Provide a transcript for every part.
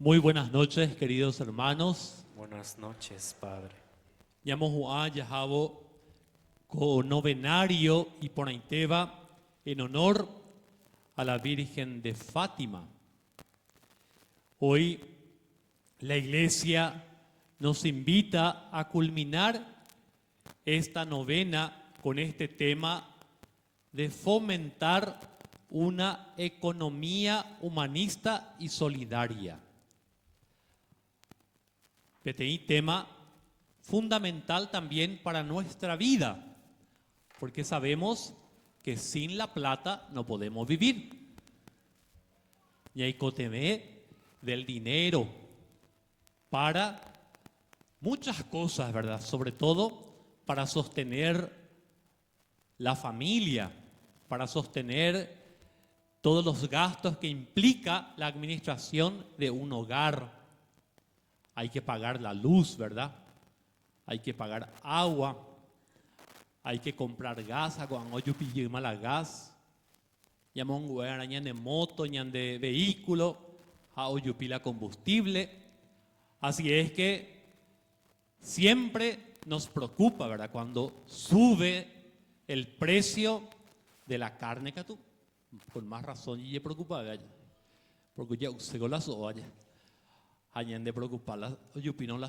Muy buenas noches, queridos hermanos. Buenas noches, Padre. Yamohuá Yahabo con novenario y ponaiteba en honor a la Virgen de Fátima. Hoy la Iglesia nos invita a culminar esta novena con este tema de fomentar una economía humanista y solidaria. PTI, tema fundamental también para nuestra vida, porque sabemos que sin la plata no podemos vivir. Y hay cotemé del dinero para muchas cosas, ¿verdad? Sobre todo para sostener la familia, para sostener todos los gastos que implica la administración de un hogar. Hay que pagar la luz, ¿verdad? Hay que pagar agua, hay que comprar gas, cuando yo pillé mala gas, llamón guarañan de moto, ñan de vehículo, a yo pila combustible. Así es que siempre nos preocupa, ¿verdad? Cuando sube el precio de la carne que tú, con más razón y preocupa, porque ya se go la soya. Hayan de preocuparla, yo opino la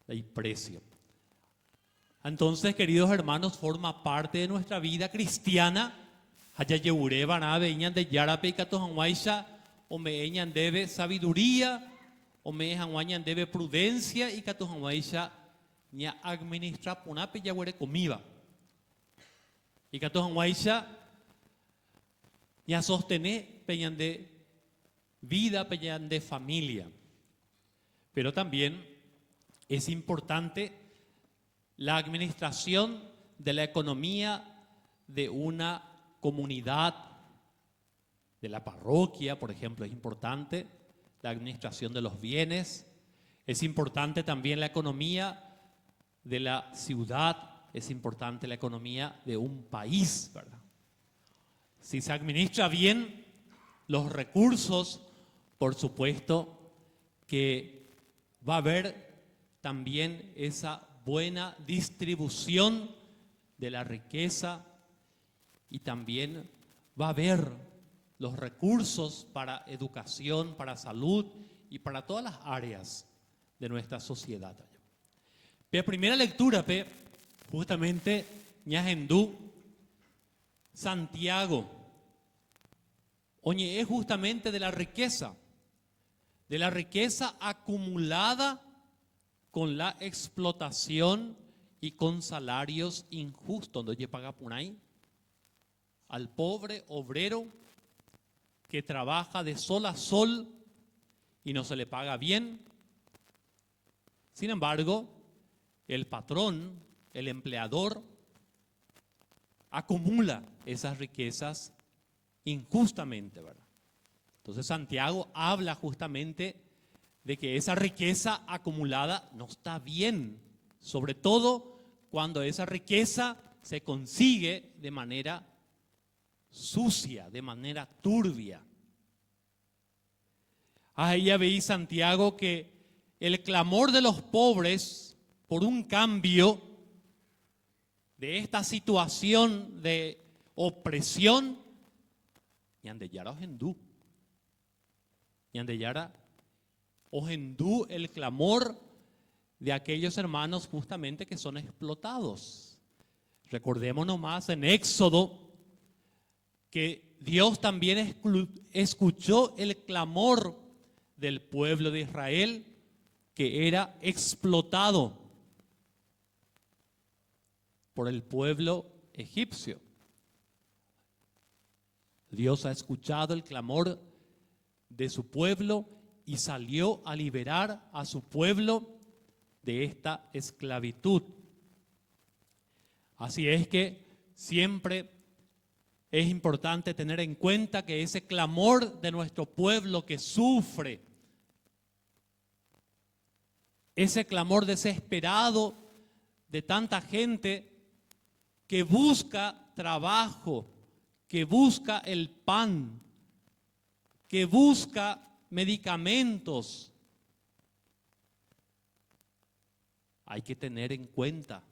el precio. Entonces, queridos hermanos, forma parte de nuestra vida cristiana. Haya yeure banabe ñan de yarape kato hanwaisha, o me ñan debe sabiduría, o me hanwañan debe prudencia y kato hanwaisha ña administra punape yagüere comiba. Y kato hanwaisha ña sostener peñan de vida, peñan de familia. Pero también es importante la administración de la economía de una comunidad, de la parroquia, por ejemplo, es importante la administración de los bienes. Es importante también la economía de la ciudad, es importante la economía de un país, ¿verdad? Si se administra bien los recursos, por supuesto que va a haber también esa buena distribución de la riqueza y también va a haber los recursos para educación, para salud y para todas las áreas de nuestra sociedad. La primera lectura, justamente, ñahendú, Santiago. Oye, es justamente de la riqueza acumulada con la explotación y con salarios injustos. Donde paga punay al pobre obrero que trabaja de sol a sol y no se le paga bien. Sin embargo, el patrón, el empleador, acumula esas riquezas injustamente, ¿verdad? Entonces Santiago habla justamente de que esa riqueza acumulada no está bien, sobre todo cuando esa riqueza se consigue de manera sucia, de manera turbia. Ahí ya veis, Santiago, que el clamor de los pobres por un cambio de esta situación de opresión, Yandeyara Ojendú. Yandeyara Ojendú, el clamor de aquellos hermanos justamente que son explotados. Recordemos nomás en Éxodo que Dios también escuchó el clamor del pueblo de Israel que era explotado por el pueblo egipcio. Dios ha escuchado el clamor de su pueblo y salió a liberar a su pueblo de esta esclavitud. Así es que siempre es importante tener en cuenta que ese clamor de nuestro pueblo que sufre, ese clamor desesperado de tanta gente que busca trabajo, que busca el pan, que busca medicamentos. Hay que tener en cuenta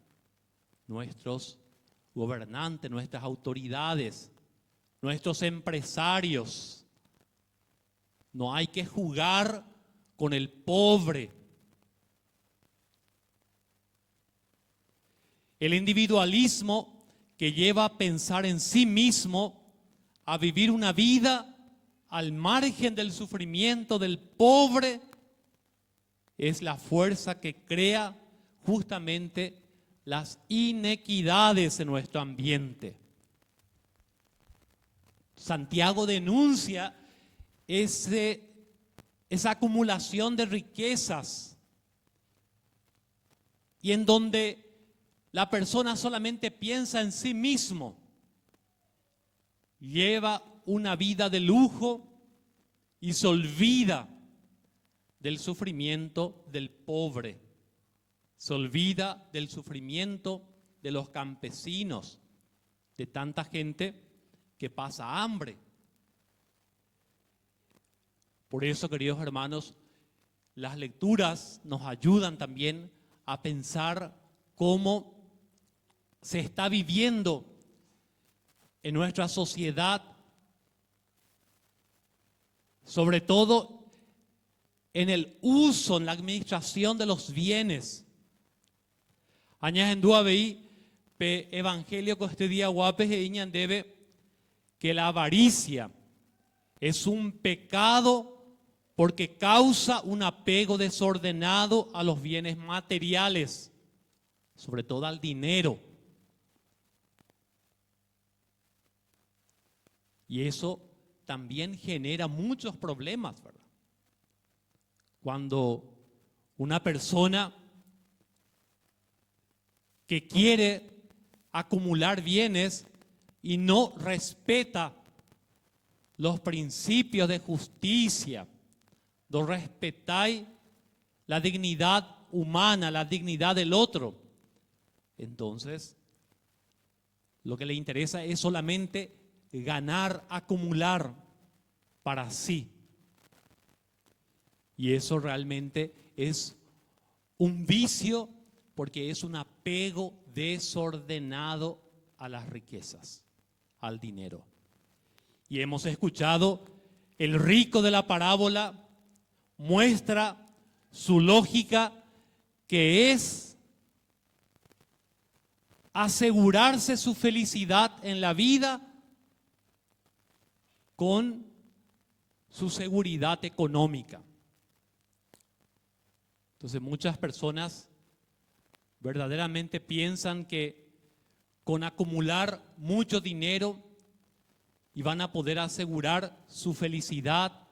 nuestros gobernantes, nuestras autoridades, nuestros empresarios. No hay que jugar con el pobre. El individualismo que lleva a pensar en sí mismo, a vivir una vida al margen del sufrimiento del pobre, es la fuerza que crea justamente las inequidades en nuestro ambiente. Santiago denuncia esa acumulación de riquezas y en donde la persona solamente piensa en sí mismo, lleva una vida de lujo y se olvida del sufrimiento del pobre, se olvida del sufrimiento de los campesinos, de tanta gente que pasa hambre. Por eso, queridos hermanos, las lecturas nos ayudan también a pensar cómo se está viviendo en nuestra sociedad, sobre todo en el uso, en la administración de los bienes. Añas en dua veí, pe evangelio que este día guapes e iñan debe que la avaricia es un pecado porque causa un apego desordenado a los bienes materiales, sobre todo al dinero. Y eso también genera muchos problemas, ¿verdad? Cuando una persona que quiere acumular bienes y no respeta los principios de justicia, no respetáis la dignidad humana, la dignidad del otro, entonces lo que le interesa es solamente ganar, acumular para sí. Y eso realmente es un vicio porque es un apego desordenado a las riquezas, al dinero. Y hemos escuchado, el rico de la parábola muestra su lógica, que es asegurarse su felicidad en la vida con su seguridad económica. Entonces muchas personas verdaderamente piensan que con acumular mucho dinero y van a poder asegurar su felicidad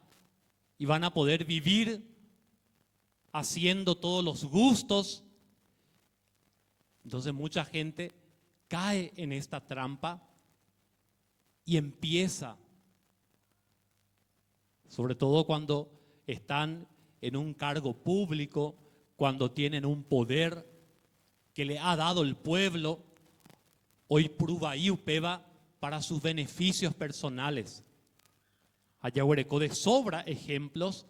y van a poder vivir haciendo todos los gustos. Entonces mucha gente cae en esta trampa y empieza, sobre todo cuando están en un cargo público, cuando tienen un poder que le ha dado el pueblo, hoy prueba y upeva para sus beneficios personales. Allá de sobra ejemplos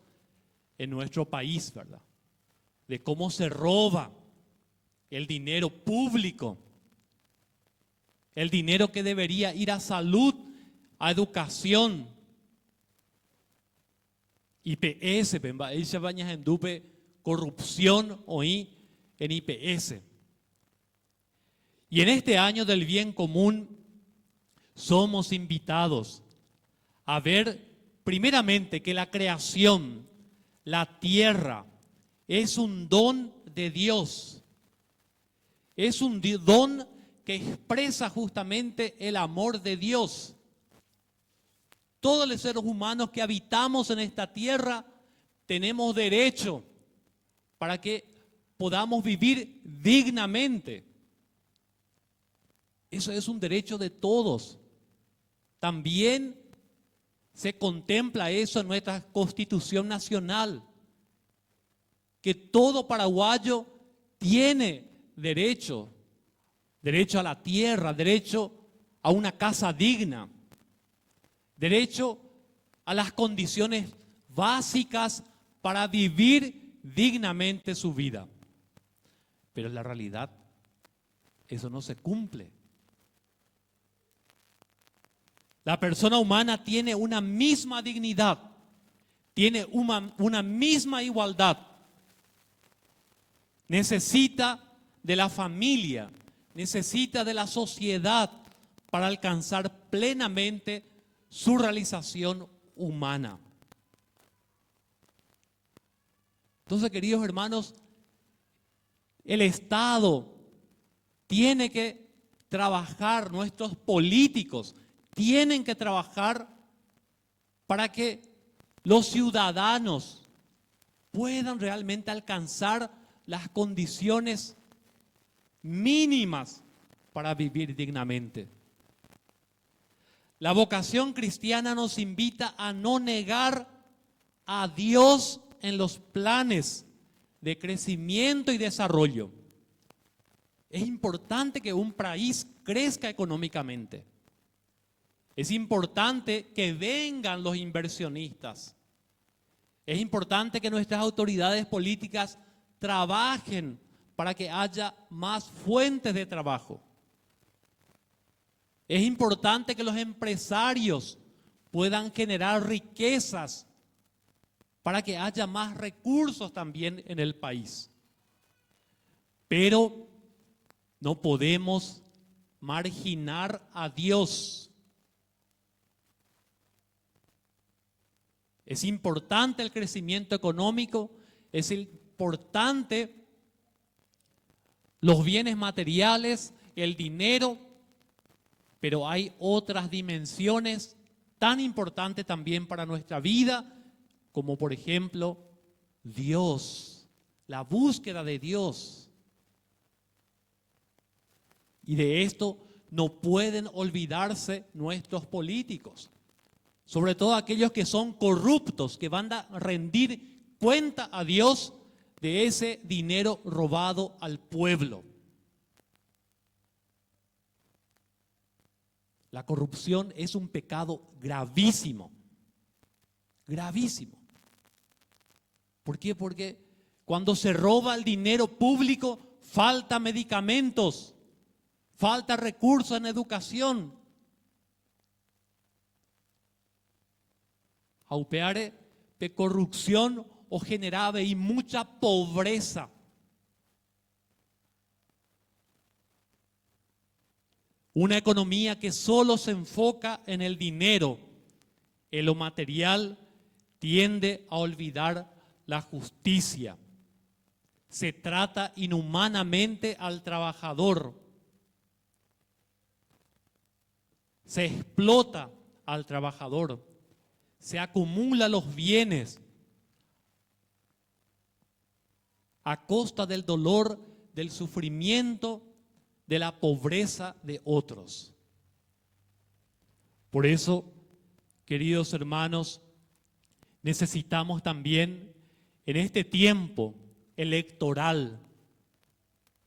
en nuestro país, ¿verdad? De cómo se roba el dinero público, el dinero que debería ir a salud, a educación. IPS, ella bañas en dupe corrupción hoy en IPS. Y en este año del bien común somos invitados a ver primeramente que la creación, la tierra, es un don de Dios. Es un don que expresa justamente el amor de Dios. Todos los seres humanos que habitamos en esta tierra tenemos derecho para que podamos vivir dignamente. Eso es un derecho de todos. También se contempla eso en nuestra Constitución Nacional, que todo paraguayo tiene derecho a la tierra, derecho a una casa digna, derecho a las condiciones básicas para vivir dignamente su vida. Pero en la realidad, eso no se cumple. La persona humana tiene una misma dignidad, tiene una misma igualdad. Necesita de la familia, necesita de la sociedad para alcanzar plenamente su realización humana. Entonces, queridos hermanos, el Estado tiene que trabajar, nuestros políticos tienen que trabajar para que los ciudadanos puedan realmente alcanzar las condiciones mínimas para vivir dignamente. La vocación cristiana nos invita a no negar a Dios en los planes de crecimiento y desarrollo. Es importante que un país crezca económicamente. Es importante que vengan los inversionistas. Es importante que nuestras autoridades políticas trabajen para que haya más fuentes de trabajo. Es importante que los empresarios puedan generar riquezas para que haya más recursos también en el país. Pero no podemos marginar a Dios. Es importante el crecimiento económico, es importante los bienes materiales, el dinero, pero hay otras dimensiones tan importantes también para nuestra vida, como por ejemplo Dios, la búsqueda de Dios. Y de esto no pueden olvidarse nuestros políticos, sobre todo aquellos que son corruptos, que van a rendir cuenta a Dios de ese dinero robado al pueblo. La corrupción es un pecado gravísimo, gravísimo. ¿Por qué? Porque cuando se roba el dinero público, falta medicamentos, falta recursos en educación. Aupeare de corrupción o generaba y mucha pobreza. Una economía que solo se enfoca en el dinero, en lo material, tiende a olvidar la justicia. Se trata inhumanamente al trabajador. Se explota al trabajador. Se acumulan los bienes a costa del dolor, del sufrimiento, de la pobreza de otros. Por eso, queridos hermanos, necesitamos también en este tiempo electoral,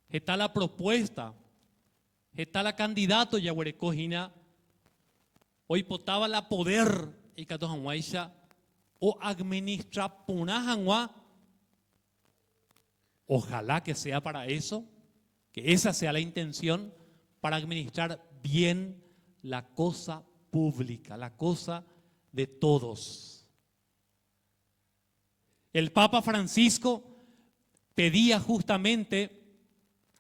está la propuesta, está la candidato Yaguarecojina, hoy potaba la poder y Catojanguaisha o administra Punajangua. Ojalá que sea para eso, que esa sea la intención, para administrar bien la cosa pública, la cosa de todos. El Papa Francisco pedía justamente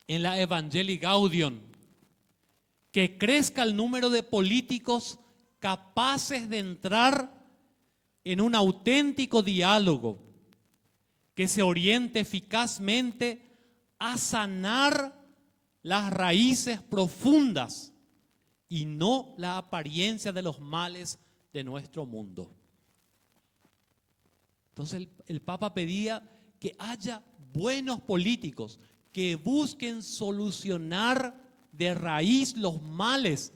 en la Evangelii Gaudium que crezca el número de políticos capaces de entrar en un auténtico diálogo que se oriente eficazmente a sanar las raíces profundas y no la apariencia de los males de nuestro mundo. Entonces el Papa pedía que haya buenos políticos que busquen solucionar de raíz los males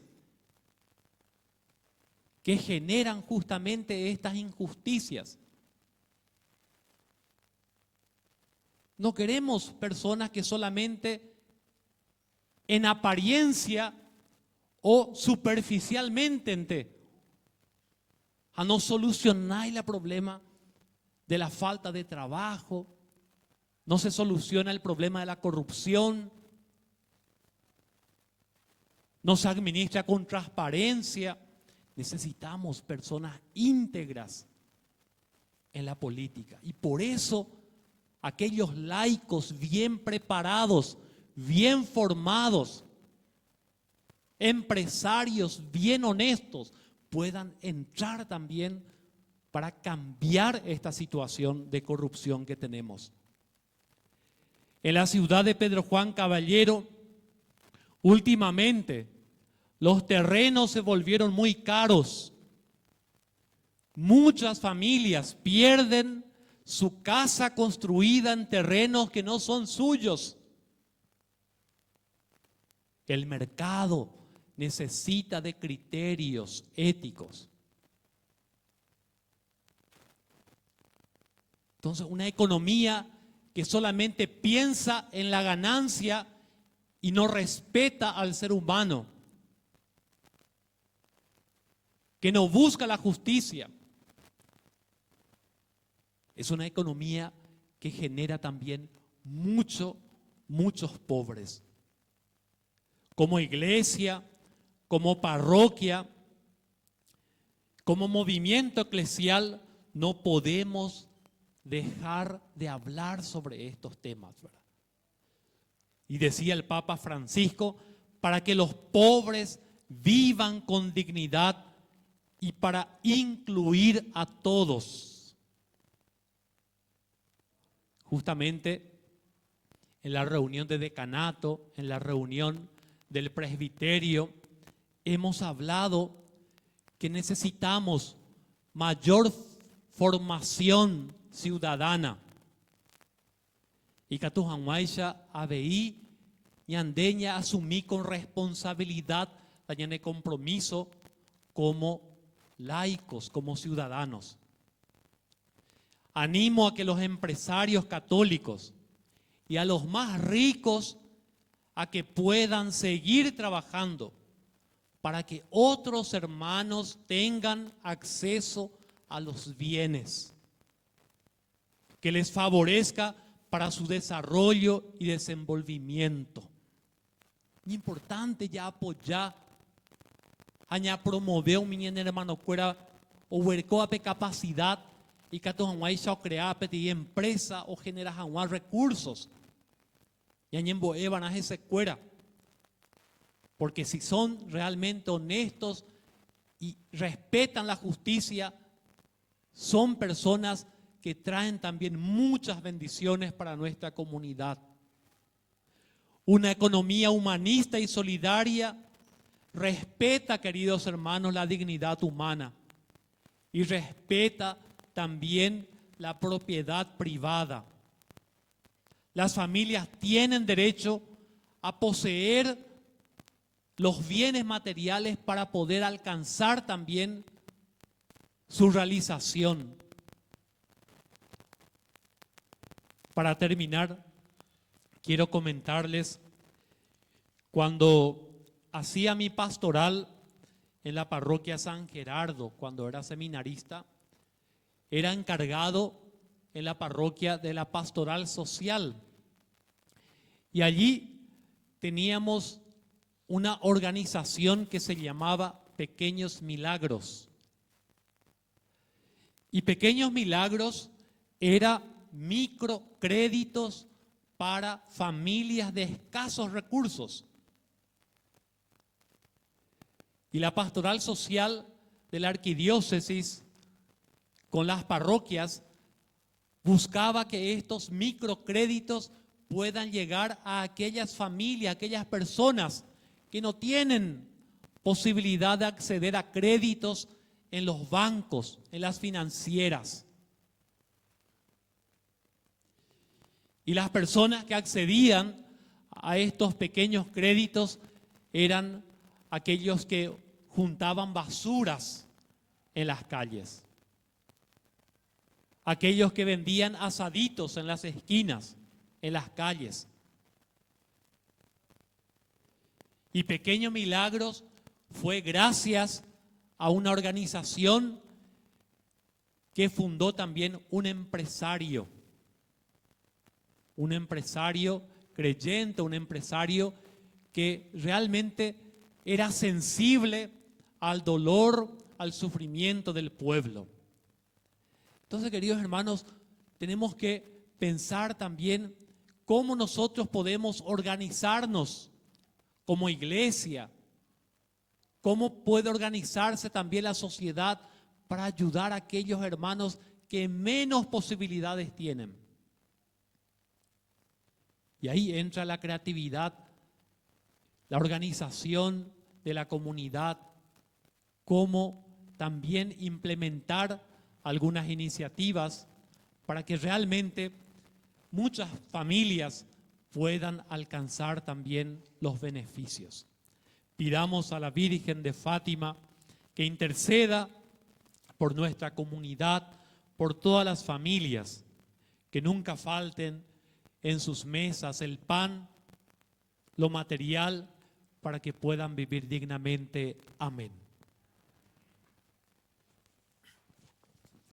que generan justamente estas injusticias. No queremos personas que solamente en apariencia o superficialmente a no solucionar el problema de la falta de trabajo, no se soluciona el problema de la corrupción, no se administra con transparencia. Necesitamos personas íntegras en la política. Y por eso aquellos laicos bien preparados, bien formados, empresarios bien honestos, puedan entrar también para cambiar esta situación de corrupción que tenemos. En la ciudad de Pedro Juan Caballero, últimamente, los terrenos se volvieron muy caros. Muchas familias pierden su casa construida en terrenos que no son suyos. El mercado necesita de criterios éticos. Entonces, una economía que solamente piensa en la ganancia y no respeta al ser humano, que no busca la justicia, es una economía que genera también muchos pobres. Como iglesia, como parroquia, como movimiento eclesial, no podemos dejar de hablar sobre estos temas, ¿verdad? Y decía el Papa Francisco, para que los pobres vivan con dignidad y para incluir a todos. Justamente en la reunión de decanato, en la reunión del presbiterio, hemos hablado que necesitamos mayor formación ciudadana. Y Catujanhuaycha, ABI y Andeña asumí con responsabilidad, también compromiso como laicos, como ciudadanos. Animo a que los empresarios católicos y a los más ricos a que puedan seguir trabajando para que otros hermanos tengan acceso a los bienes, que les favorezca para su desarrollo y desenvolvimiento. Es importante ya apoyar, ya promover un niño hermano cuera o huercoa de capacidad y que todos o crear pedir empresa o generar recursos. Y añembo evan a ese cuera. Porque si son realmente honestos y respetan la justicia, son personas que traen también muchas bendiciones para nuestra comunidad. Una economía humanista y solidaria respeta, queridos hermanos, la dignidad humana y respeta también la propiedad privada. Las familias tienen derecho a poseer los bienes materiales para poder alcanzar también su realización. Para terminar, quiero comentarles, cuando hacía mi pastoral en la parroquia San Gerardo, cuando era seminarista, era encargado en la parroquia de la pastoral social. Y allí teníamos una organización que se llamaba Pequeños Milagros. Y Pequeños Milagros era microcréditos para familias de escasos recursos. Y la pastoral social de la arquidiócesis con las parroquias buscaba que estos microcréditos puedan llegar a aquellas familias, aquellas personas que no tienen posibilidad de acceder a créditos en los bancos, en las financieras. Y las personas que accedían a estos pequeños créditos eran aquellos que juntaban basuras en las calles, aquellos que vendían asaditos en las esquinas, en las calles. Y Pequeños Milagros fue gracias a una organización que fundó también un empresario creyente, un empresario que realmente era sensible al dolor, al sufrimiento del pueblo. Entonces, queridos hermanos, tenemos que pensar también cómo nosotros podemos organizarnos como iglesia, cómo puede organizarse también la sociedad para ayudar a aquellos hermanos que menos posibilidades tienen. Y ahí entra la creatividad, la organización de la comunidad, cómo también implementar algunas iniciativas para que realmente muchas familias puedan alcanzar también los beneficios. Pidamos a la Virgen de Fátima que interceda por nuestra comunidad, por todas las familias, que nunca falten en sus mesas el pan, lo material, para que puedan vivir dignamente. Amén.